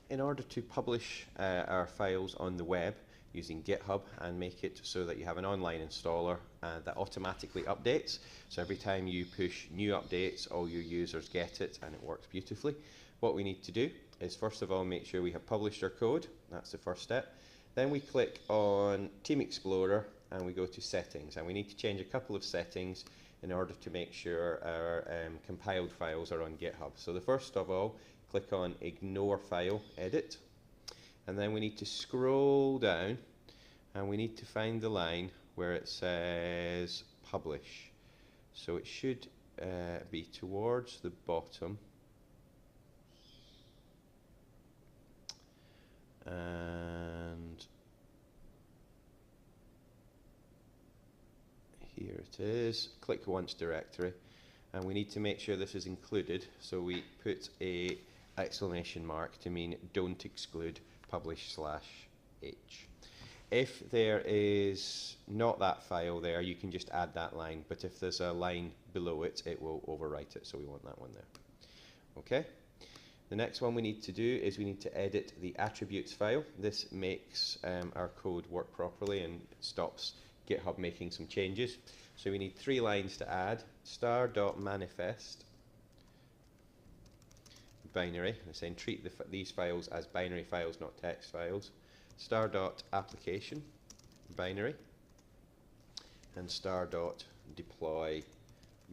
in order to publish our files on the web using GitHub and make it so that you have an online installer that automatically updates. So every time you push new updates, all your users get it and it works beautifully. What we need to do is first of all make sure we have published our code. That's the first step. Then we click on Team Explorer and we go to settings, and we need to change a couple of settings in order to make sure our compiled files are on GitHub. So the first of all, click on Ignore File Edit, and then we need to scroll down and we need to find the line where it says Publish. So it should be towards the bottom, and here it is. Click Once Directory, and we need to make sure this is included, so we put a exclamation mark to mean don't exclude publish/h. If there is not that file there, you can just add that line, but if there's a line below it, it will overwrite it, so we want that one there. Okay. The next one we need to do is we need to edit the attributes file. This makes our code work properly and stops GitHub making some changes. So we need 3 lines to add. star.manifest binary, I'm saying treat these files as binary files, not text files. Star.application binary, and star.deploy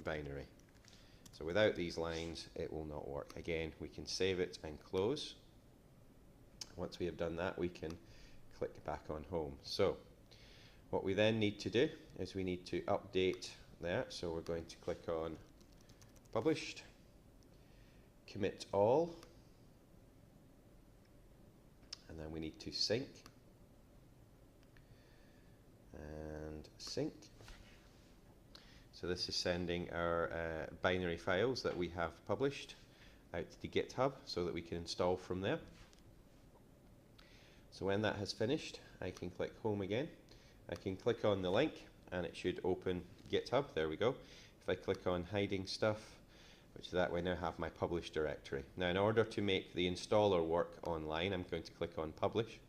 binary. So without these lines it will not work. Again, we can save it and close. Once we have done that, we can click back on home. So what we then need to do is we need to update there. So we're going to click on Published, Commit All, and then we need to sync and sync. So this is sending our binary files that we have published out to GitHub so that we can install from there. So when that has finished, I can click home again. I can click on the link and it should open GitHub. There we go. If I click on hiding stuff, which is that way, now have my published directory. Now in order to make the installer work online, I'm going to click on publish.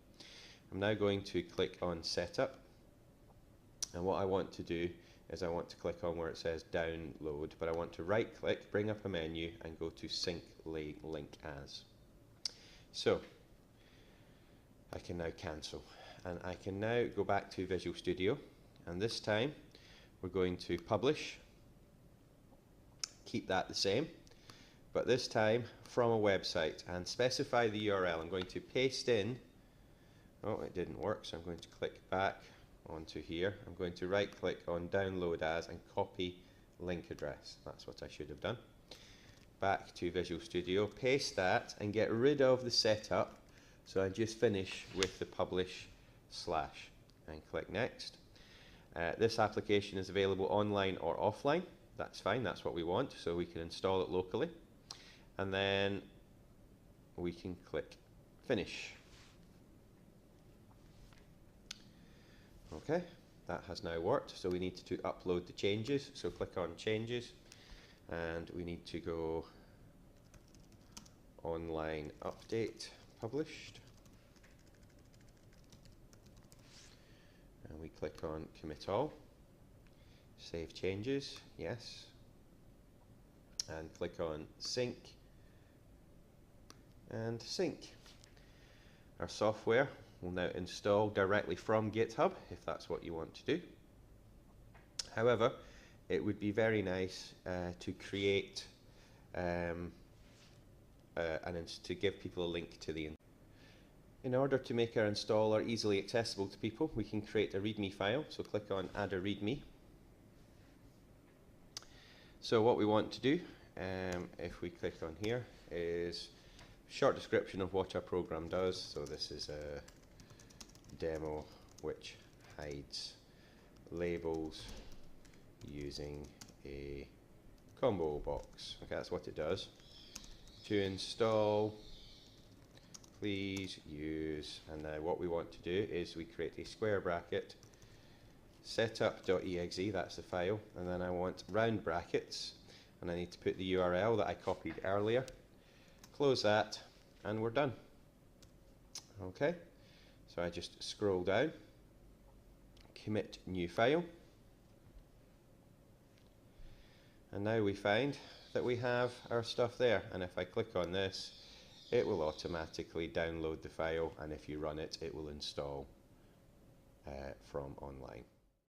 I'm now going to click on setup, and what I want to do is I want to click on where it says download, but I want to right click, bring up a menu and go to sync link as. So I can now cancel, and I can now go back to Visual Studio, and this time we're going to publish, keep that the same, but this time from a website, and specify the URL. I'm going to paste in, oh it didn't work, so I'm going to click back onto here. I'm going to right click on download as and copy link address. That's what I should have done. Back to Visual Studio, paste that and get rid of the setup, so I just finish with the publish slash and click next. This application is available online or offline. That's fine, that's what we want, so we can install it locally, and then we can click finish. Okay, that has now worked, so we need to upload the changes, so click on changes and we need to go online update published, and we click on commit all, save changes, yes, and click on sync and sync. Our software will now install directly from GitHub if that's what you want to do. However, it would be very nice to create to give people a link to the. In order to make our installer easily accessible to people, we can create a README file. So click on Add a README. So what we want to do, if we click on here, is a short description of what our program does. So this is a demo which hides labels using a combo box. Okay, that's what it does. To install, please use, and now what we want to do is we create a square bracket, setup.exe, that's the file, and then I want round brackets, and I need to put the URL that I copied earlier. Close that, and we're done. Okay, so I just scroll down, commit new file, and now we find that we have our stuff there, and if I click on this, it will automatically download the file, and if you run it, it will install from online.